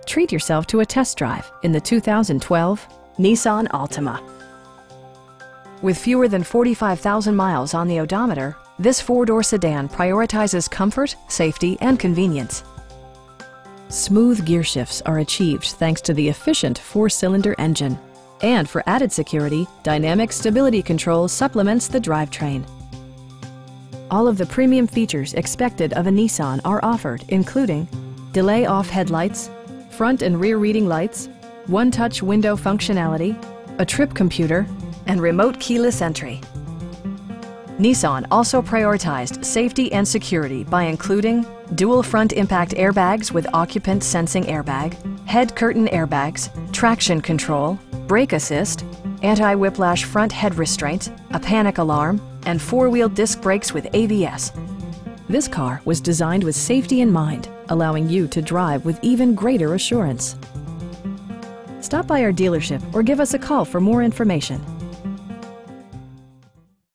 Treat yourself to a test drive in the 2012 Nissan Altima. With fewer than 45,000 miles on the odometer, this four-door sedan prioritizes comfort, safety, and convenience. Smooth gear shifts are achieved thanks to the efficient four-cylinder engine. And for added security, dynamic stability control supplements the drivetrain. All of the premium features expected of a Nissan are offered, including delay-off headlights, front and rear reading lights, one-touch window functionality, a trip computer, and remote keyless entry. Nissan also prioritized safety and security by including dual front impact airbags with occupant sensing airbag, head curtain airbags, traction control, brake assist, anti-whiplash front head restraints, a panic alarm, and four-wheel disc brakes with ABS. This car was designed with safety in mind, allowing you to drive with even greater assurance. Stop by our dealership or give us a call for more information.